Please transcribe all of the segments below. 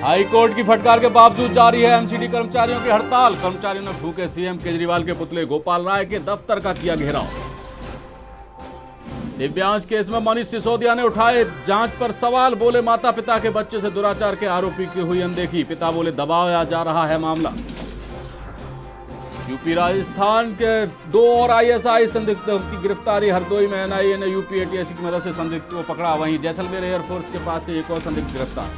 High court की फटकार के बावजूद जारी है एमसीडी कर्मचारियों की हड़ताल। कर्मचारियों ने फूके सीएम केजरीवाल के पुतले गोपाल राय के दफ्तर का किया घेराव। दिव्यांश केस में मनीष सिसोदिया ने उठाए जांच पर सवाल, बोले माता पिता के बच्चे से दुराचार के आरोपी की हुई अनदेखी। पिता बोले दबाया जा रहा है मामला। यूपी राजस्थान के 2 और आईएसआई संदिग्धों की गिरफ्तारी। हरदोई में एनआईए ने यूपी एटीएस की मदद से संदिग्ध को पकड़ा। वहीं जैसलमेर एयरफोर्स के पास से एक और संदिग्ध गिरफ्तार।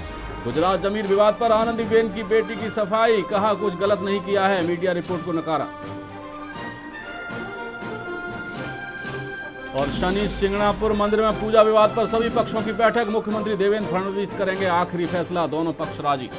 गुजरात जमीन विवाद पर आनंदीबेन की बेटी की सफाई, कहा कुछ गलत नहीं किया है, मीडिया रिपोर्ट को नकारा। और शनि सिंगणापुर मंदिर में पूजा विवाद पर सभी पक्षों की बैठक। मुख्यमंत्री देवेंद्र फडणवीस करेंगे आखिरी फैसला, दोनों पक्ष राजी।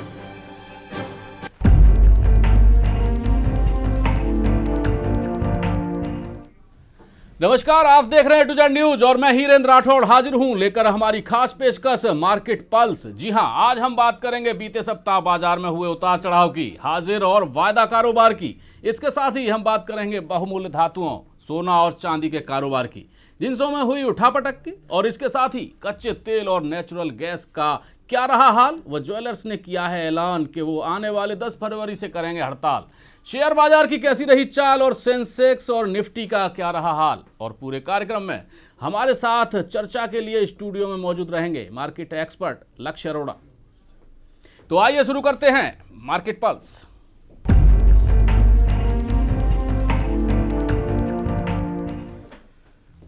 नमस्कार, आप देख रहे हैं टू जेड न्यूज और मैं हीरेंद्र राठौड़ हाजिर हूं लेकर हमारी खास पेशकश मार्केट पल्स। जी हां, आज हम बात करेंगे बीते सप्ताह बाजार में हुए उतार चढ़ाव की, हाजिर और वायदा कारोबार की। इसके साथ ही हम बात करेंगे बहुमूल्य धातुओं, सोना और चांदी के कारोबार की, जिनसों में हुई उठापटक की। और इसके साथ ही कच्चे तेल और नेचुरल गैस का क्या रहा हाल। वह ज्वेलर्स ने किया है ऐलान कि वो आने वाले 10 फरवरी से करेंगे हड़ताल। शेयर बाजार की कैसी रही चाल और सेंसेक्स और निफ्टी का क्या रहा हाल। और पूरे कार्यक्रम में हमारे साथ चर्चा के लिए स्टूडियो में मौजूद रहेंगे मार्केट एक्सपर्ट लक्ष्य अरोड़ा। तो आइए शुरू करते हैं मार्केट पल्स।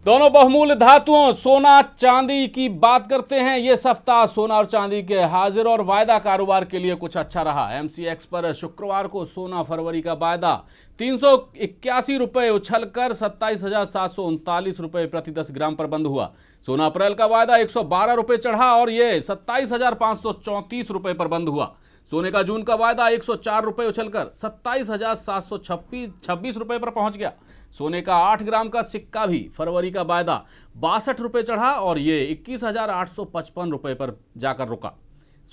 दोनों बहुमूल्य धातुओं सोना चांदी की बात करते हैं। यह सप्ताह सोना और चांदी के हाजिर और वायदा कारोबार के लिए कुछ अच्छा रहा। एमसीएक्स पर शुक्रवार को सोना फरवरी का वायदा 381 रुपये उछलकर 27,739 रुपये प्रति 10 ग्राम पर बंद हुआ। सोना अप्रैल का वायदा 112 रुपये चढ़ा और यह 27,534 रुपये पर बंद हुआ। सोने का जून का वायदा 104 रुपये उछलकर 27,726 रुपये पर पहुंच गया। सोने का 8 ग्राम का सिक्का भी फरवरी का वायदा 62 रुपये चढ़ा और ये 21,855 रुपये पर जाकर रुका।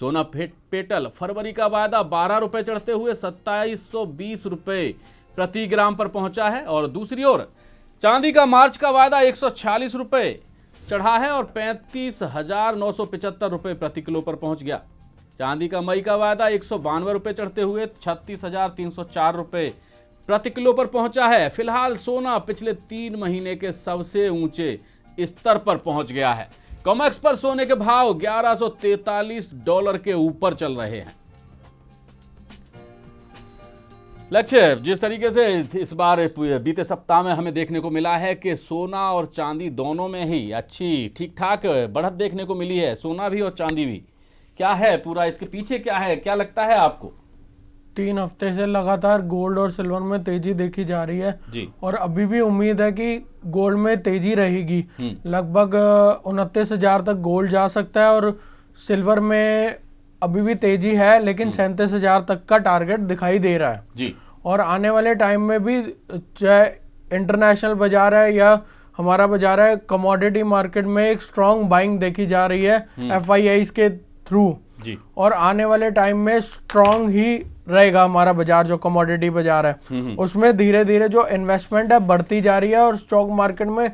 सोना पेटल फरवरी का वायदा 12 रुपये चढ़ते हुए 2720 रुपये प्रति ग्राम पर पहुंचा है। और दूसरी ओर चांदी का मार्च का वायदा 146 रुपये चढ़ा है और 35,975 रुपये प्रति किलो पर पहुंच गया। चांदी का मई का वायदा 192 रुपये चढ़ते हुए 36,304 रुपये प्रति किलो पर पहुंचा है। फिलहाल सोना पिछले 3 महीने के सबसे ऊंचे स्तर पर पहुंच गया है। कॉमेक्स पर सोने के भाव $1143 के ऊपर चल रहे हैं। लक्ष्य, जिस तरीके से इस बार बीते सप्ताह में हमें देखने को मिला है कि सोना और चांदी दोनों में ही अच्छी ठीक ठाक बढ़त देखने को मिली है, सोना भी और चांदी भी। क्या है पूरा इसके पीछे, क्या है, क्या लगता है आपको? 3 हफ्ते से लगातार गोल्ड और सिल्वर में तेजी देखी जा रही है जी। और अभी भी उम्मीद है कि गोल्ड में तेजी रहेगी। लगभग 29,000 तक गोल्ड जा सकता है और सिल्वर में अभी भी तेजी है, लेकिन 37,000 तक का टारगेट दिखाई दे रहा है जी। और आने वाले टाइम में भी चाहे इंटरनेशनल बाजार है या हमारा बाजार है, कमोडिटी मार्केट में एक स्ट्रॉन्ग बाइंग देखी जा रही है FIIs के थ्रू जी। और आने वाले टाइम में स्ट्रॉन्ग ही रहेगा हमारा बाजार। जो कमोडिटी बाजार है उसमें धीरे धीरे जो इन्वेस्टमेंट है बढ़ती जा रही है और स्टॉक मार्केट में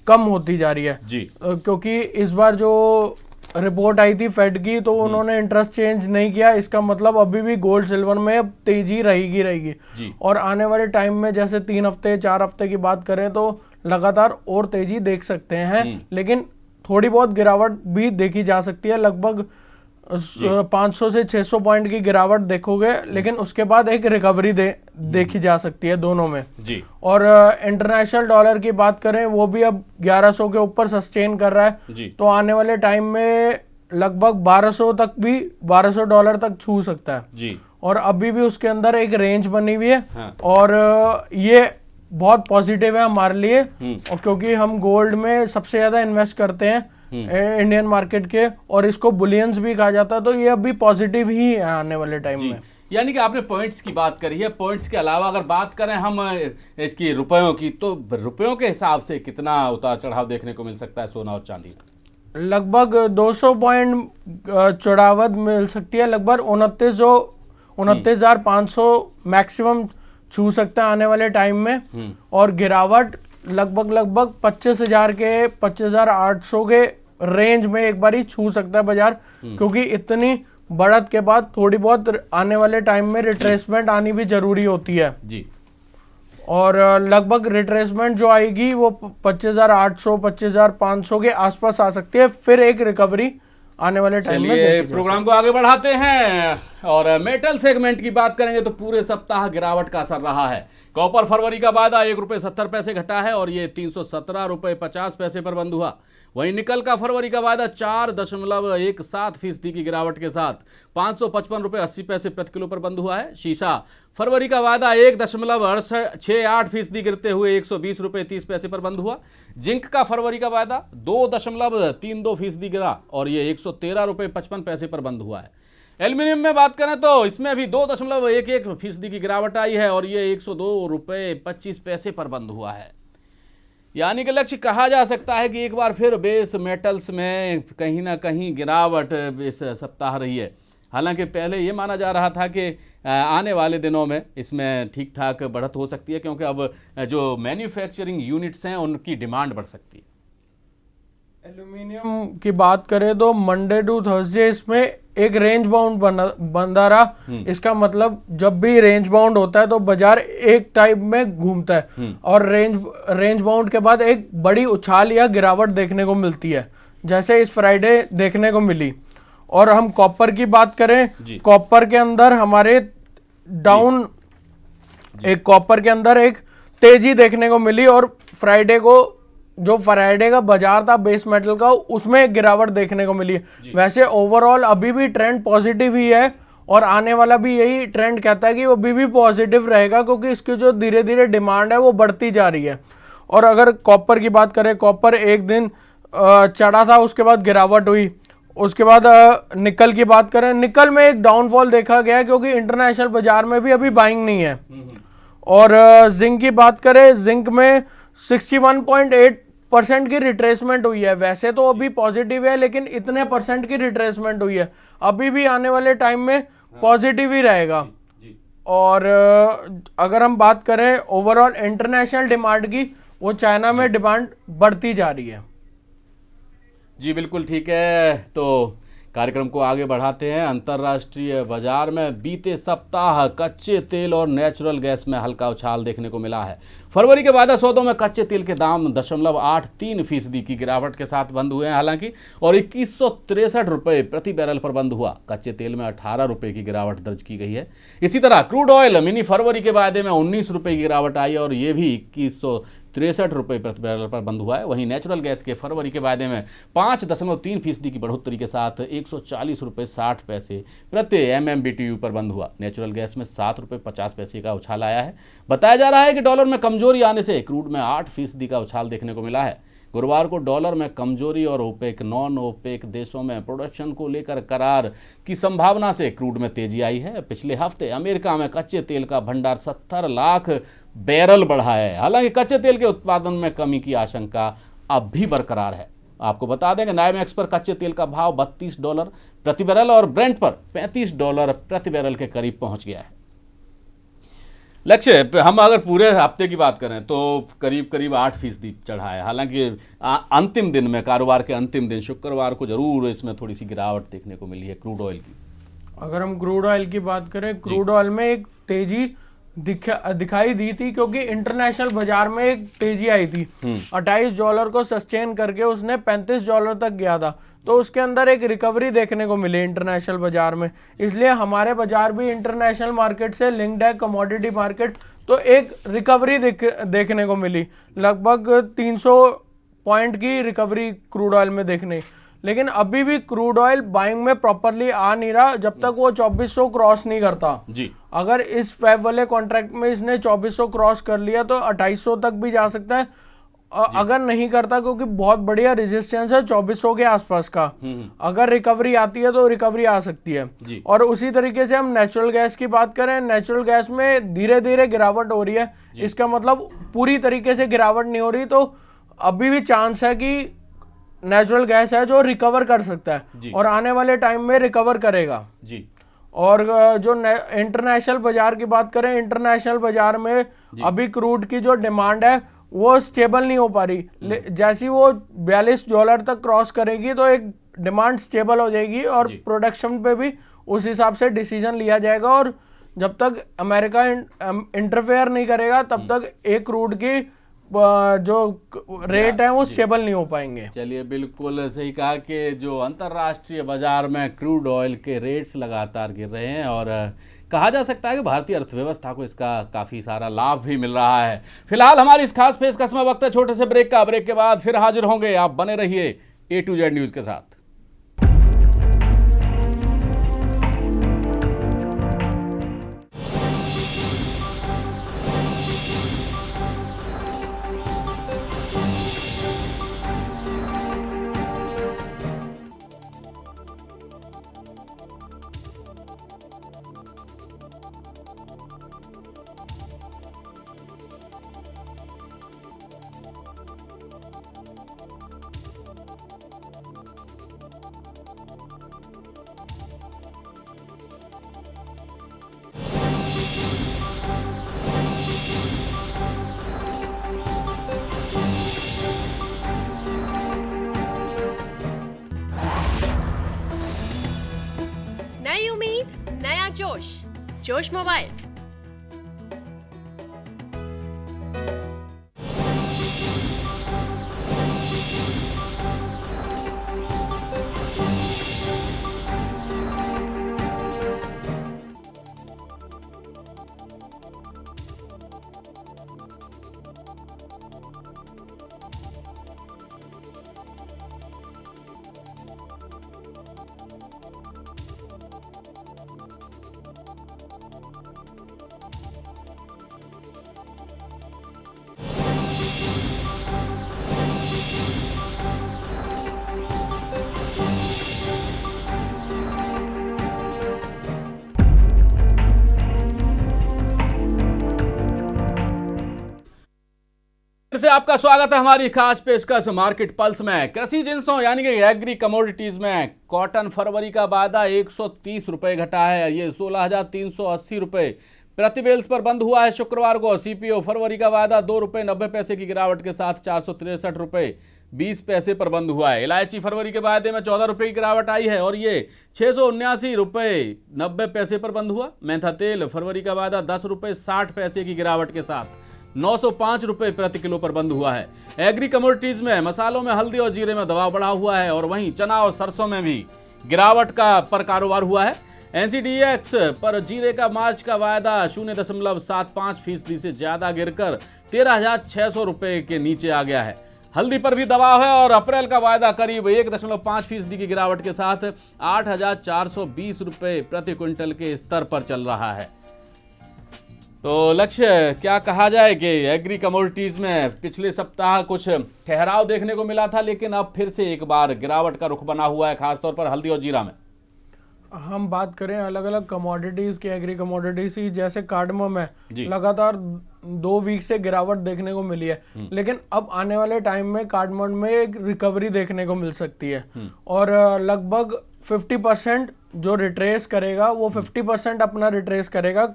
कम होती जा रही है जी। क्योंकि इस बार जो रिपोर्ट आई थी फेड की तो उन्होंने इंटरेस्ट चेंज नहीं किया। इसका मतलब अभी भी गोल्ड सिल्वर में अब तेजी रहेगी जी। और आने वाले टाइम में जैसे 3 हफ्ते 4 हफ्ते की बात करें तो लगातार और तेजी देख सकते हैं, लेकिन थोड़ी बहुत गिरावट भी देखी जा सकती है। लगभग 500 से 600 पॉइंट की गिरावट देखोगे, लेकिन उसके बाद एक रिकवरी देखी जा सकती है दोनों में जी। और इंटरनेशनल डॉलर की बात करें वो भी अब 1100 के ऊपर सस्टेन कर रहा है जी। तो आने वाले टाइम में लगभग 1200 तक भी $1200 तक छू सकता है जी। और अभी भी उसके अंदर एक रेंज बनी हुई है। हाँ। और ये बहुत पॉजिटिव है हमारे लिए और क्योंकि हम गोल्ड में सबसे ज्यादा इन्वेस्ट करते हैं इंडियन मार्केट के और इसको बुलियंस भी कहा जाता है, तो ये अभी पॉजिटिव ही है आने वाले टाइम में। यानी कि आपने पॉइंट्स की बात करी है, पॉइंट्स के अलावा अगर बात करें हम इसकी रुपयों की, तो रुपयों के हिसाब से कितना उतार चढ़ाव देखने को मिल सकता है सोना और चांदी? लगभग 200 पॉइंट चढ़ावट मिल सकती है। लगभग 29,500 मैक्सिमम छू सकता है आने वाले टाइम में, और गिरावट लगभग 25,000 के 25,800 के रेंज में एक बार ही छू सकता है बाजार, क्योंकि इतनी बढ़त के बाद थोड़ी बहुत आने वाले टाइम में रिट्रेसमेंट आनी भी जरूरी होती है जी। और लगभग रिट्रेसमेंट जो आएगी वो 25,800 25,500 के आसपास आ सकती है, फिर एक रिकवरी आने वाले टाइम में देखी जा सकती है। प्रोग्राम को आगे बढ़ाते हैं और मेटल सेगमेंट की बात करेंगे तो पूरे सप्ताह गिरावट का असर रहा है। कॉपर फरवरी का वायदा ₹1.70 घटा है और ये ₹317.50 पर बंद हुआ। वहीं निकल का फरवरी का वायदा 4.17% की गिरावट के साथ ₹555.80 प्रति किलो पर बंद हुआ है। शीशा फरवरी का वायदा 1.68% गिरते हुए ₹120.30 पर बंद हुआ। जिंक का फरवरी का वायदा 2.32% गिरा और ये ₹113.55 पर बंद हुआ है। एल्यूमिनियम में बात करें तो इसमें भी 2.11% की गिरावट आई है और ये ₹102.25 पर बंद हुआ है। यानी कि लक्ष्य कहा जा सकता है कि एक बार फिर बेस मेटल्स में कहीं ना कहीं गिरावट इस सप्ताह रही है। हालांकि पहले ये माना जा रहा था कि आने वाले दिनों में इसमें ठीक ठाक बढ़त हो सकती है, क्योंकि अब जो मैन्युफैक्चरिंग यूनिट्स हैं उनकी डिमांड बढ़ सकती है। एल्यूमिनियम की बात करें तो मंडे टू थर्सडे इसमें एक रेंज बाउंड बंदा रहा। इसका मतलब जब भी रेंज बाउंड होता है तो बाजार एक टाइप में घूमता है और रेंज बाउंड के बाद एक बड़ी उछाल या गिरावट देखने को मिलती है, जैसे इस फ्राइडे देखने को मिली। और हम कॉपर की बात करें, कॉपर के अंदर हमारे डाउन एक कॉपर के अंदर एक तेजी देखने को मिली और फ्राइडे का बाजार था बेस मेटल का, उसमें एक गिरावट देखने को मिली। वैसे ओवरऑल अभी भी ट्रेंड पॉजिटिव ही है और आने वाला भी यही ट्रेंड कहता है कि वो अभी भी पॉजिटिव रहेगा, क्योंकि इसकी जो धीरे धीरे डिमांड है वो बढ़ती जा रही है। और अगर कॉपर की बात करें, कॉपर एक दिन चढ़ा था, उसके बाद गिरावट हुई। उसके बाद निकल की बात करें, निकल में एक डाउनफॉल देखा गया क्योंकि इंटरनेशनल बाजार में भी अभी बाइंग नहीं है। और जिंक की बात करें, जिंक में 61.8% की रिट्रेसमेंट हुई है। वैसे तो अभी पॉजिटिव है, लेकिन इतने परसेंट की रिट्रेसमेंट हुई है, अभी भी आने वाले टाइम में पॉजिटिव ही रहेगा। और अगर हम बात करें ओवरऑल इंटरनेशनल डिमांड की, वो चाइना में डिमांड बढ़ती जा रही है। जी बिल्कुल ठीक है, तो कार्यक्रम को आगे बढ़ाते हैं। अंतर्राष्ट्रीय बाजार में बीते सप्ताह कच्चे तेल और नेचुरल गैस में हल्का उछाल देखने को मिला है। फरवरी के वायदा सौदों में कच्चे तेल के दाम 0.83% की गिरावट के साथ बंद हुए हैं हालांकि, और 2163 रुपये प्रति बैरल पर बंद हुआ। कच्चे तेल में 18 रुपये की गिरावट दर्ज की गई है। इसी तरह क्रूड ऑयल मिनी फरवरी के वायदे में 19 रुपये की गिरावट आई और ये भी 2163 रुपये प्रति बैरल पर बंद हुआ है। वहीं नेचुरल गैस के फरवरी के वायदे में 5.3% की बढ़ोतरी के साथ 140.60 प्रति MMBTU पर बंद हुआ। नेचुरल गैस में 7.50 का उछाल आया है। बताया जा रहा है कि डॉलर में कमजोरी आने से क्रूड में 8% का उछाल देखने को मिला है। गुरुवार को डॉलर में कमजोरी और ओपेक नॉन ओपेक देशों में प्रोडक्शन को लेकर करार की संभावना से क्रूड में तेजी आई है। पिछले हफ्ते अमेरिका में कच्चे तेल का भंडार 70 लाख बैरल बढ़ा है। हालांकि कच्चे तेल के उत्पादन में कमी की आशंका अब भी बरकरार है। आपको बता दें कि नायमेक्स पर कच्चे तेल का भाव $32 प्रति बैरल और ब्रेंट पर $35 प्रति बैरल के करीब पहुंच गया है। लक्ष्य हम अगर पूरे हफ्ते की बात करें तो करीब 8% चढ़ा है। हालांकि अंतिम दिन में, कारोबार के अंतिम दिन शुक्रवार को जरूर इसमें थोड़ी सी गिरावट देखने को मिली है क्रूड ऑयल की। अगर हम क्रूड ऑयल की बात करें, क्रूड ऑयल में एक तेजी दिखाई दी थी क्योंकि इंटरनेशनल बाजार में एक तेजी आई थी। $28 को सस्टेन करके उसने $35 तक गया था, तो उसके अंदर एक रिकवरी देखने को मिली इंटरनेशनल बाजार में। इसलिए हमारे बाजार भी इंटरनेशनल मार्केट से लिंक्ड है, कमोडिटी मार्केट, तो एक रिकवरी देखने को मिली। लगभग 300 पॉइंट की रिकवरी क्रूड ऑयल में देखने। लेकिन अभी भी क्रूड ऑयल बाइंग में प्रॉपरली आ नहीं रहा जब तक वो 2400 क्रॉस नहीं करता जी। अगर इस फेब वाले कॉन्ट्रैक्ट में इसने 2400 क्रॉस कर लिया तो 2800 तक भी जा सकता है, अगर नहीं करता, क्योंकि बहुत बढ़िया रेजिस्टेंस है 2400 के आसपास का। अगर रिकवरी आती है तो रिकवरी आ सकती है जी। और उसी तरीके से हम नेचुरल गैस की बात करें, नेचुरल गैस में धीरे धीरे गिरावट हो रही है। इसका मतलब पूरी तरीके से गिरावट नहीं हो रही, तो अभी भी चांस है कि नेचुरल गैस है जो रिकवर कर सकता है और आने वाले टाइम में रिकवर करेगा जी। और जो इंटरनेशनल बाजार की बात करें, इंटरनेशनल बाजार में अभी क्रूड की जो डिमांड है वो स्टेबल नहीं हो पा रही। जैसी वो $42 तक क्रॉस करेगी तो एक डिमांड स्टेबल हो जाएगी और प्रोडक्शन पे भी उस हिसाब से डिसीजन लिया जाएगा। और जब तक अमेरिका इंटरफेयर नहीं करेगा तब तक एक क्रूड की जो रेट है वो स्टेबल नहीं हो पाएंगे। चलिए, बिल्कुल सही कहा कि जो अंतर्राष्ट्रीय बाजार में क्रूड ऑयल के रेट्स लगातार गिर रहे हैं और कहा जा सकता है कि भारतीय अर्थव्यवस्था को इसका काफ़ी सारा लाभ भी मिल रहा है। फिलहाल हमारी इस खास पेशकश में वक्त है छोटे से ब्रेक का। ब्रेक के बाद फिर हाजिर होंगे, आप बने रहिए A to Z न्यूज़ के साथ। नई उम्मीद, नया जोश, जोश मोबाइल। फिर से आपका स्वागत है हमारी खास पेशकश मार्केट पल्स में। कृषि जिंसों यानी कि एग्री कमोडिटीज में कॉटन फरवरी का वायदा 130 रुपए घटा है, ये 16,380 रुपए प्रति बेल्स पर बंद हुआ है शुक्रवार को। सीपीओ फरवरी का वायदा 2 रुपए 90 पैसे की गिरावट के साथ 463 रुपए 20 पैसे पर बंद हुआ है। इलायची फरवरी के वायदे में 14 रुपए की गिरावट आई है और ये 679 रुपए 90 पैसे पर बंद हुआ। मेंथा तेल फरवरी का वायदा 10 रुपए 60 पैसे की गिरावट के साथ 905 रुपए प्रति किलो पर बंद हुआ है। एग्री कमोडिटीज में मसालों में हल्दी और जीरे में दबाव बढ़ा हुआ है और वहीं चना और सरसों में भी गिरावट पर कारोबार हुआ है। एनसीडीएक्स पर जीरे का मार्च का वायदा 0.75% से ज्यादा गिरकर 13,600 रुपए के नीचे आ गया है। हल्दी पर भी दबाव है और अप्रैल का वायदा करीब 1.5% की गिरावट के साथ 8,420 रुपए प्रति क्विंटल के स्तर पर चल रहा है। तो लक्ष्य क्या कहा जाए कि एग्री कमोडिटीज में पिछले सप्ताह कुछ ठहराव देखने को मिला था, लेकिन अब फिर से एक बार गिरावट का रुख बना हुआ है, खासतौर पर हल्दी और जीरा में। हम बात करें अलग अलग कमोडिटीज की, एग्री कमोडिटीज की, जैसे कार्डमम है, लगातार 2 वीक से गिरावट देखने को मिली है, लेकिन अब आने वाले टाइम में कार्डमम में एक रिकवरी देखने को मिल सकती है और लगभग 50% जो रिट्रेस करेगा वो 50% अपना रिट्रेस करेगा,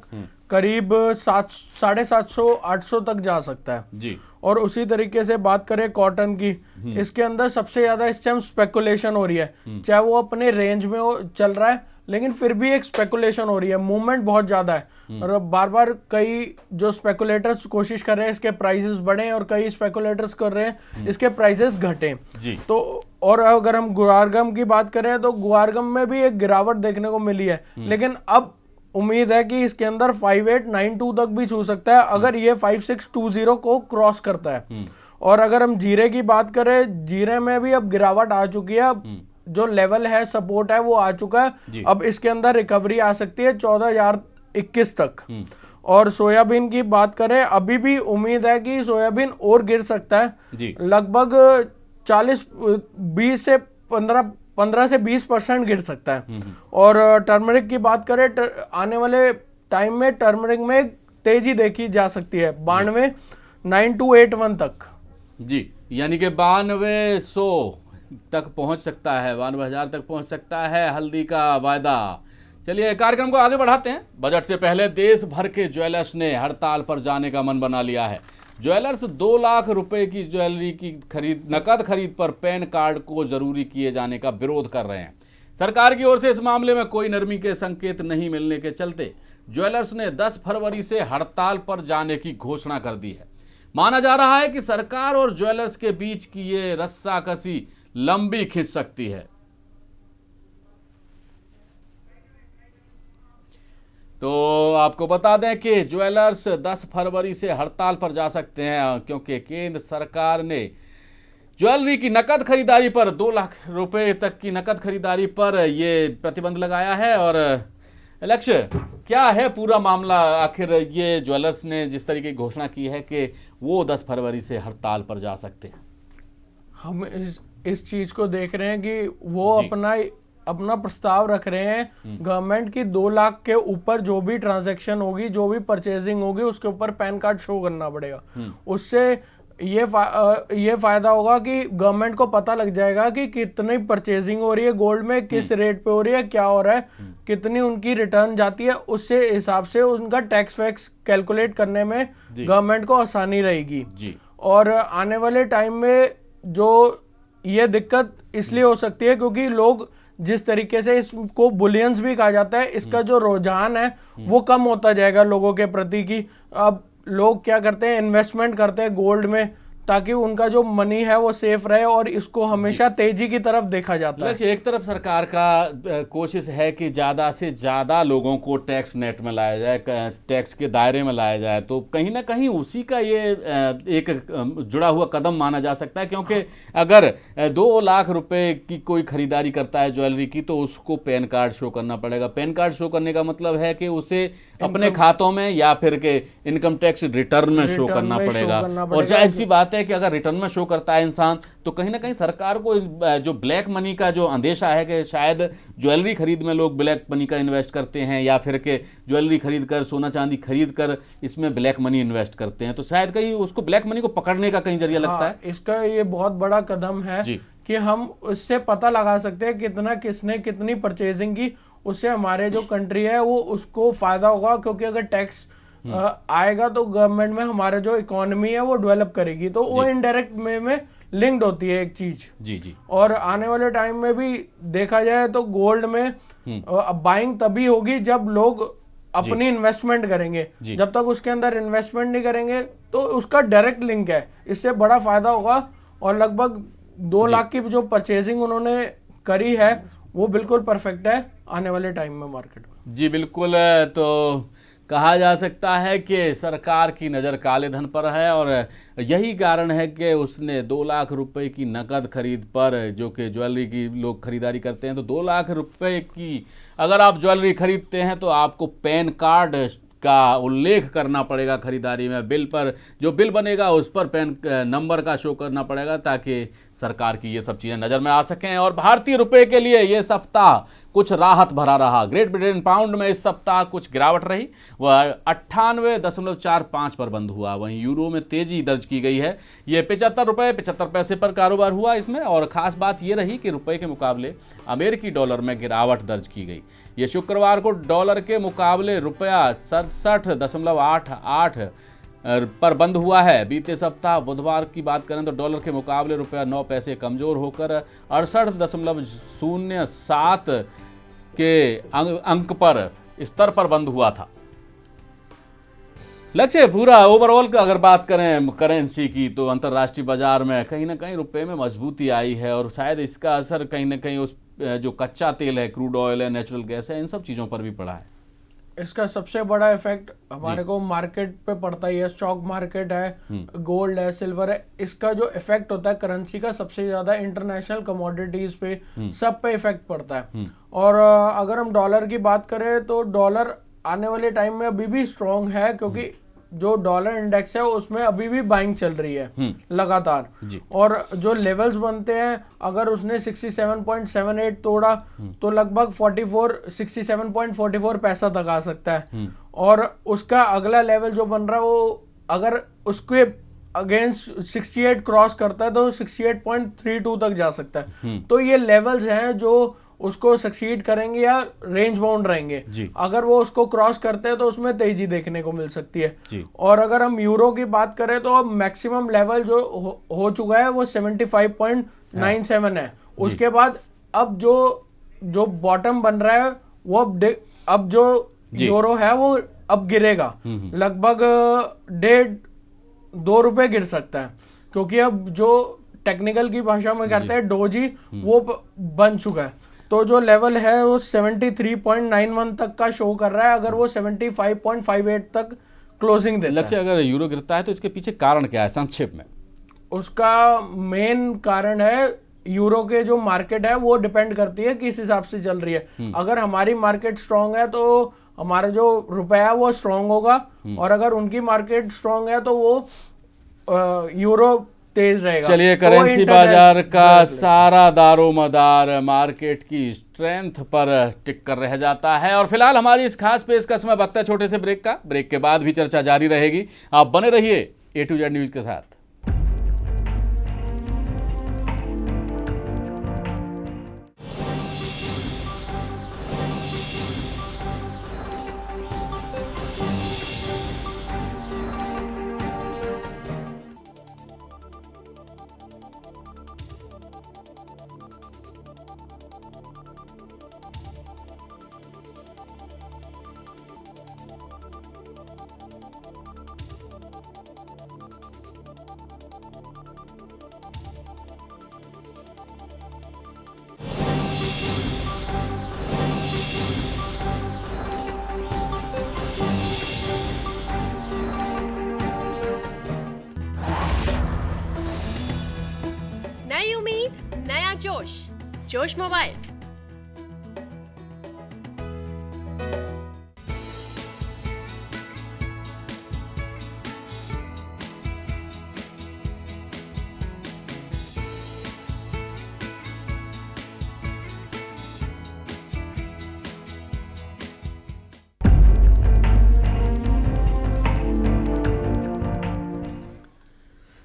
करीब 750-800 तक जा सकता है जी। और उसी तरीके से बात करें कॉटन की, इसके अंदर सबसे ज्यादा इस टाइम स्पेकुलेशन हो रही है, चाहे वो अपने रेंज में चल रहा है लेकिन फिर भी एक स्पेकुलेशन हो रही है, मूवमेंट बहुत ज्यादा है और बार बार कई जो स्पेकुलेटर्स कोशिश कर रहे हैं इसके प्राइसेस बढ़े और कई स्पेकुलेटर्स कर रहे हैं इसके प्राइसेस घटे तो। और अगर हम गुआरगम की बात करें तो गुआरगम में भी एक गिरावट देखने को मिली है, लेकिन अब उम्मीद है कि इसके अंदर 5892 तक भी छू सकता है अगर ये 5620 को क्रॉस करता है। और अगर हम जीरे की बात करें, जीरे में भी अब गिरावट आ चुकी है, जो लेवल है सपोर्ट है वो आ चुका है, अब इसके अंदर रिकवरी आ सकती है 14,021 तक। और सोयाबीन की बात करें, अभी भी उम्मीद है कि सोयाबीन और गिर सकता है, लगभग 15 से 20% गिर सकता है। और टर्मरिक की बात करें, आने वाले टाइम में टर्मरिक में तेजी देखी जा सकती है 92,9281 तक जी, यानी कि 9200 तक पहुंच सकता है, 92,000 तक पहुंच सकता है। हल्दी का वायदा चलिए कार्यक्रम को आगे बढ़ाते हैं। बजट से पहले देश भर के ज्वेलर्स ने हड़ताल पर जाने का मन बना लिया है। ज्वेलर्स 2 लाख रुपए की ज्वेलरी की नकद खरीद पर पैन कार्ड को जरूरी किए जाने का विरोध कर रहे हैं। सरकार की ओर से इस मामले में कोई नरमी के संकेत नहीं मिलने के चलते ज्वेलर्स ने 10 फरवरी से हड़ताल पर जाने की घोषणा कर दी है। माना जा रहा है कि सरकार और ज्वेलर्स के बीच की ये रस्साकसी लंबी खिंच सकती है। तो आपको बता दें कि ज्वेलर्स 10 फरवरी से हड़ताल पर जा सकते हैं, क्योंकि केंद्र सरकार ने ज्वेलरी की नकद खरीदारी पर 2 लाख रुपए तक की नकद खरीदारी पर ये प्रतिबंध लगाया है। और लक्ष्य क्या है पूरा मामला? आखिर ये ज्वेलर्स ने जिस तरीके की घोषणा की है कि वो 10 फरवरी से हड़ताल पर जा सकते हैं, हम इस चीज को देख रहे हैं कि वो अपना प्रस्ताव रख रहे हैं गवर्नमेंट की 2 लाख के ऊपर जो भी ट्रांजैक्शन होगी, जो भी परचेजिंग होगी, उसके ऊपर पैन कार्ड शो करना पड़ेगा। उससे ये फायदा होगा कि गवर्नमेंट को पता लग जाएगा कि कितनी परचेजिंग हो रही है गोल्ड में, किस रेट पे हो रही है, क्या हो रहा है, कितनी उनकी रिटर्न जाती है। उससे हिसाब से उनका टैक्स वैक्स कैलकुलेट करने में गवर्नमेंट को आसानी रहेगी जी। और आने वाले टाइम में जो ये दिक्कत इसलिए हो सकती है क्योंकि लोग जिस तरीके से इसको बुलियंस भी कहा जाता है, इसका जो रुझान है वो कम होता जाएगा लोगों के प्रति। की अब लोग क्या करते हैं, इन्वेस्टमेंट करते हैं गोल्ड में ताकि उनका जो मनी है वो सेफ रहे, और इसको हमेशा तेजी की तरफ देखा जाता है। एक तरफ सरकार का कोशिश है कि ज़्यादा से ज़्यादा लोगों को टैक्स नेट में लाया जाए, टैक्स के दायरे में लाया जाए, तो कहीं ना कहीं उसी का ये एक जुड़ा हुआ कदम माना जा सकता है। क्योंकि अगर 2 लाख रुपए की कोई खरीदारी करता है ज्वेलरी की, तो उसको पैन कार्ड शो करना पड़ेगा। पैन कार्ड शो करने का मतलब है कि उसे अपने खातों में या फिर के इनकम टैक्स रिटर्न में शो करना पड़ेगा। और जाहिर सी बात है कि अगर रिटर्न में शो करता है इंसान, तो कहीं ना कहीं सरकार को जो ब्लैक मनी का जो अंदेशा है कि शायद ज्वेलरी खरीद में लोग ब्लैक मनी का इन्वेस्ट करते हैं, या फिर के ज्वेलरी खरीद कर, सोना चांदी खरीद कर इसमें ब्लैक मनी इन्वेस्ट करते हैं, तो शायद कहीं उसको ब्लैक मनी को पकड़ने का कहीं जरिया लगता है। इसका ये बहुत बड़ा कदम है कि हम उससे पता लगा सकते हैं कितना किसने कितनी परचेजिंग की। उससे हमारे जो कंट्री है वो उसको फायदा होगा, क्योंकि अगर टैक्स आएगा तो गवर्नमेंट में हमारा जो इकोनॉमी है वो डेवलप करेगी, तो वो इनडायरेक्ट में लिंक्ड होती है एक चीज जी। और आने वाले टाइम में भी देखा जाए तो गोल्ड में बाइंग तभी होगी जब लोग अपनी इन्वेस्टमेंट करेंगे। जब तक उसके अंदर इन्वेस्टमेंट नहीं करेंगे तो उसका डायरेक्ट लिंक है, इससे बड़ा फायदा होगा। और लगभग 2 लाख की जो परचेजिंग उन्होंने करी है वो बिल्कुल परफेक्ट है आने वाले टाइम में मार्केट में। जी बिल्कुल। तो कहा जा सकता है कि सरकार की नज़र काले धन पर है, और यही कारण है कि उसने 2 लाख रुपए की नकद खरीद पर, जो कि ज्वेलरी की लोग खरीदारी करते हैं, तो 2 लाख रुपए की अगर आप ज्वेलरी खरीदते हैं तो आपको पैन कार्ड का उल्लेख करना पड़ेगा खरीदारी में। बिल पर जो बिल बनेगा उस पर पैन नंबर का शो करना पड़ेगा, ताकि सरकार की ये सब चीज़ें नज़र में आ सकें। और भारतीय रुपए के लिए ये सप्ताह कुछ राहत भरा रहा। ग्रेट ब्रिटेन पाउंड में इस सप्ताह कुछ गिरावट रही, वह 98.45 पर बंद हुआ। वहीं यूरो में तेजी दर्ज की गई है, ये 75 रुपये 75 पैसे पर कारोबार हुआ इसमें। और ख़ास बात ये रही कि रुपए के मुकाबले अमेरिकी डॉलर में गिरावट दर्ज की गई। ये शुक्रवार को डॉलर के मुकाबले रुपया 67.88 पर बंद हुआ है। बीते सप्ताह बुधवार की बात करें तो डॉलर के मुकाबले रुपया 9 पैसे कमजोर होकर 68.07 के अंक पर स्तर पर बंद हुआ था। लक्ष्य पूरा ओवरऑल का अगर बात करें करेंसी की, तो अंतर्राष्ट्रीय बाजार में कहीं ना कहीं रुपए में मजबूती आई है, और शायद इसका असर कहीं ना कहीं उस जो कच्चा तेल है, क्रूड ऑयल है, नेचुरल गैस है, इन सब चीज़ों पर भी पड़ा है। इसका सबसे बड़ा इफेक्ट हमारे को मार्केट पे पड़ता ही है। स्टॉक मार्केट है, गोल्ड है, सिल्वर है, इसका जो इफेक्ट होता है करेंसी का सबसे ज्यादा इंटरनेशनल कमोडिटीज पे, सब पे इफेक्ट पड़ता है। और अगर हम डॉलर की बात करें तो डॉलर आने वाले टाइम में अभी भी स्ट्रॉन्ग है, क्योंकि जो डॉलर इंडेक्स है उसमें अभी भी बाइंग चल रही है लगातार। और जो लेवल्स बनते हैं, अगर उसने 67.78 तोड़ा तो लगभग 67.44 पैसा तक आ सकता है। और उसका अगला लेवल जो बन रहा है वो अगर उसके अगेंस्ट 68 क्रॉस करता है तो 68.32 तक जा सकता है। तो ये लेवल्स हैं जो उसको सक्सीड करेंगे या रेंज बाउंड रहेंगे। जी। अगर वो उसको क्रॉस करते हैं तो उसमें तेजी देखने को मिल सकती है। जी। और अगर हम यूरो की बात करें तो अब मैक्सिमम लेवल जो हो चुका है वो 75.97 है। उसके बाद अब जो बॉटम बन रहा है वो अब जो यूरो है वो अब गिरेगा, लगभग 1.5-2 रुपए गिर सकता है, क्योंकि अब जो टेक्निकल की भाषा में कहते हैं डोजी वो बन चुका है। तो जो लेवल है वो 73.91 तक का शो कर रहा है। अगर वो 75.58 तक क्लोजिंग देता लक्ष्य, अगर यूरो गिरता है तो इसके पीछे कारण क्या है संक्षेप में? उसका मेन कारण है यूरो के जो मार्केट है वो डिपेंड करती है किस हिसाब से चल रही है। अगर हमारी मार्केट स्ट्रांग है तो हमारा जो रुपया है वो स्ट्रांग होगा, और अगर उनकी मार्केट स्ट्रांग है तो वो यूरो तेज रहेगा। चलिए, तो करेंसी बाजार का सारा दारोमदार मार्केट की स्ट्रेंथ पर टिक कर रह जाता है। और फिलहाल हमारी इस खास पेशकश में वक्त है छोटे से ब्रेक का। ब्रेक के बाद भी चर्चा जारी रहेगी। आप बने रहिए A to Z न्यूज के साथ। नई उम्मीद, नया जोश, जोश मोबाइल।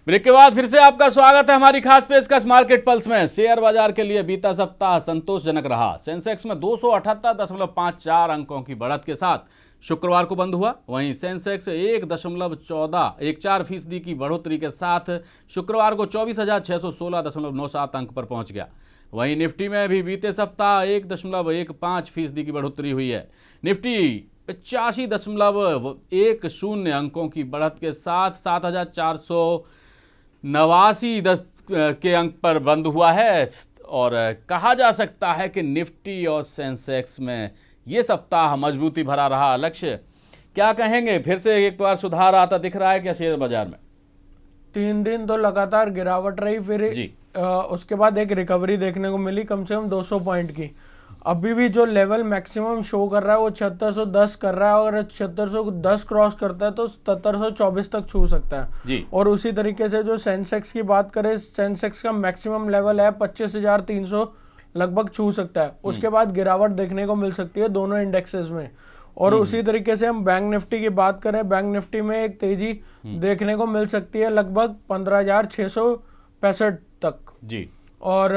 ब्रेक के बाद फिर से आपका स्वागत है हमारी खास पेशकश मार्केट पल्स में। शेयर बाजार के लिए बीता सप्ताह संतोषजनक रहा। सेंसेक्स में 278.54 अंकों की बढ़त के साथ शुक्रवार को बंद हुआ। वहीं सेंसेक्स 1.14% की बढ़ोतरी के साथ शुक्रवार को 24,616.97 अंक पर पहुंच गया। वहीं निफ्टी में भी बीते सप्ताह 1.15% की बढ़ोतरी हुई है। निफ्टी 85.10 अंकों की बढ़त के साथ 7,489 के अंक पर बंद हुआ है। और कहा जा सकता है कि निफ्टी और सेंसेक्स में ये सप्ताह मजबूती भरा रहा। लक्ष्य, क्या कहेंगे? फिर से एक बार सुधार आता दिख रहा है क्या शेयर बाजार में? 3 दिन तो लगातार गिरावट रही, फिर उसके बाद एक रिकवरी देखने को मिली कम से कम 200 पॉइंट की। अभी भी जो लेवल मैक्सिमम शो कर रहा है वो 7610 कर रहा है, और 7610 क्रॉस करता है तो 7724 तक छू सकता है जी। और उसी तरीके से जो सेंसेक्स की बात करें, सेंसेक्स का मैक्सिमम लेवल है 25,300 लगभग छू सकता है। उसके बाद गिरावट देखने को मिल सकती है दोनों इंडेक्सेस में। और उसी तरीके से हम बैंक निफ्टी की बात करें, बैंक निफ्टी में एक तेजी देखने को मिल सकती है लगभग 15,665 तक जी। और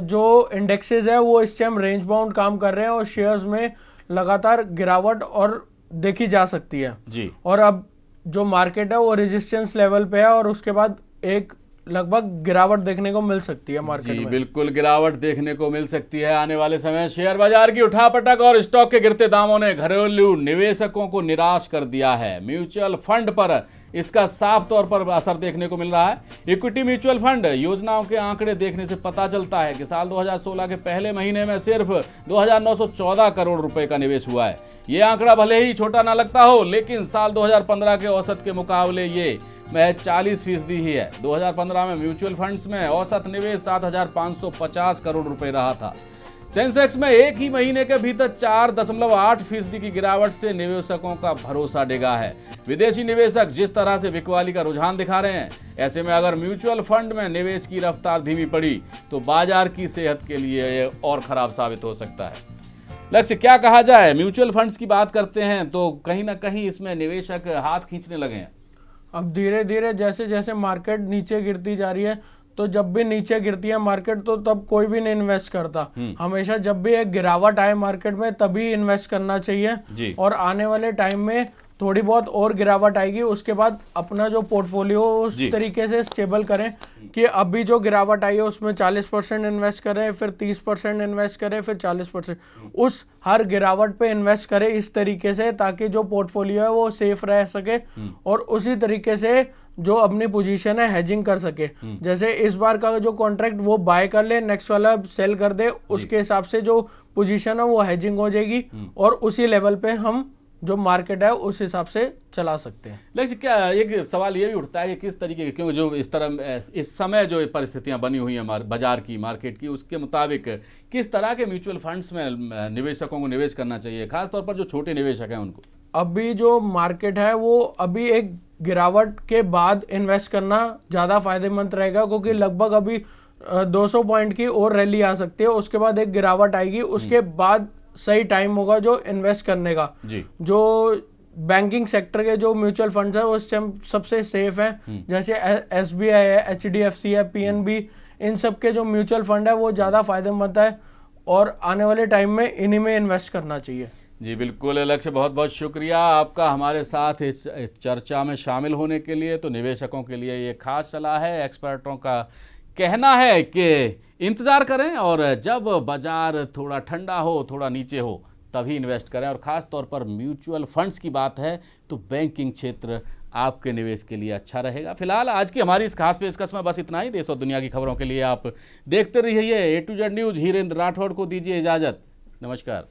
जो इंडेक्सेस है वो इस टाइम रेंज बाउंड काम कर रहे हैं और शेयर्स में लगातार गिरावट और देखी जा सकती है जी। और अब जो मार्केट है वो रेजिस्टेंस लेवल पे है और उसके बाद एक लगभग गिरावट देखने को मिल सकती है मार्केट में। बिल्कुल गिरावट देखने को मिल सकती है आने वाले समय। शेयर बाजार की उठापटक और स्टॉक के गिरते दामों ने घरेलू निवेशकों को निराश कर दिया है। म्यूचुअल फंड पर इसका साफ तौर पर असर देखने को मिल रहा है। इक्विटी म्यूचुअल फंड योजनाओं के आंकड़े देखने से पता चलता है कि साल 2016 के पहले महीने में सिर्फ 2,914 करोड़ रुपए का निवेश हुआ है। ये आंकड़ा भले ही छोटा ना लगता हो, लेकिन साल 2015 के औसत के मुकाबले ये महज 40% ही है। 2015 में म्यूचुअल फंड्स में औसत निवेश 7,550 करोड़ रुपए रहा था। सेंसेक्स में एक ही महीने के भीतर 4.8% की गिरावट से निवेशकों का भरोसा डिगा है। विदेशी निवेशक जिस तरह से बिकवाली का रुझान दिखा रहे हैं, ऐसे में अगर म्यूचुअल फंड में निवेश की रफ्तार धीमी पड़ी तो बाजार की सेहत के लिए ये और खराब साबित हो सकता है। लक्ष्य, क्या कहा जाए? म्यूचुअल फंड्स की बात करते हैं तो कहीं ना कहीं इसमें निवेशक हाथ खींचने लगे हैं। अब धीरे धीरे जैसे जैसे मार्केट नीचे गिरती जा रही है तो जब भी नीचे गिरती है मार्केट तो तब कोई भी नहीं इन्वेस्ट करता। हमेशा जब भी एक गिरावट आए मार्केट में तभी इन्वेस्ट करना चाहिए। जी। और आने वाले टाइम में थोड़ी बहुत और गिरावट आएगी, उसके बाद अपना जो पोर्टफोलियो उस तरीके से स्टेबल करें कि अभी जो गिरावट आई है उसमें 40% इन्वेस्ट करें, फिर 30% इन्वेस्ट करें, फिर 40%। उस हर गिरावट पे इन्वेस्ट करें इस तरीके से ताकि जो पोर्टफोलियो है वो सेफ रह सके और उसी तरीके से जो अपनी पोजीशन है हेजिंग कर सके। जैसे इस बार का जो कॉन्ट्रैक्ट वो बाय कर ले, नेक्स्ट वाला सेल कर दे, उसके हिसाब से जो पोजीशन है वो हेजिंग हो जाएगी और उसी लेवल पे हम जो मार्केट है उस हिसाब से चला सकते हैं। लेकिन क्या एक सवाल ये भी उठता है कि किस तरीके के, क्योंकि जो इस तरह इस समय जो परिस्थितियां बनी हुई हैं बाजार की, मार्केट की, उसके मुताबिक किस तरह के म्यूचुअल फंड्स में निवेशकों को निवेश करना चाहिए, खासतौर पर जो छोटे निवेशक हैं उनको? अभी जो मार्केट है वो अभी एक गिरावट के बाद इन्वेस्ट करना ज़्यादा फायदेमंद रहेगा, क्योंकि लगभग अभी 200 पॉइंट की और रैली आ सकती है, उसके बाद एक गिरावट आएगी, उसके बाद सही टाइम होगा जो इन्वेस्ट करने का। जी। जो बैंकिंग सेक्टर के जो म्यूचुअल फंड्स है वो इस टाइम सबसे सेफ है, जैसे SBI है, HDFC है, PNB, इन सब के जो म्यूचुअल फंड है वो ज़्यादा फायदेमंद है और आने वाले टाइम में इन्हीं में इन्वेस्ट करना चाहिए। जी बिल्कुल लक्ष्य, बहुत बहुत शुक्रिया आपका हमारे साथ इस चर्चा में शामिल होने के लिए। तो निवेशकों के लिए ये खास सलाह है, एक्सपर्टों का कहना है कि इंतज़ार करें और जब बाजार थोड़ा ठंडा हो, थोड़ा नीचे हो, तभी इन्वेस्ट करें। और ख़ास तौर पर म्यूचुअल फंड्स की बात है तो बैंकिंग क्षेत्र आपके निवेश के लिए अच्छा रहेगा। फिलहाल आज की हमारी इस खास पेशकश में बस इतना ही। देश और दुनिया की खबरों के लिए आप देखते रहिए A to Z news. Hirendra Rathore को दीजिए इजाज़त। नमस्कार।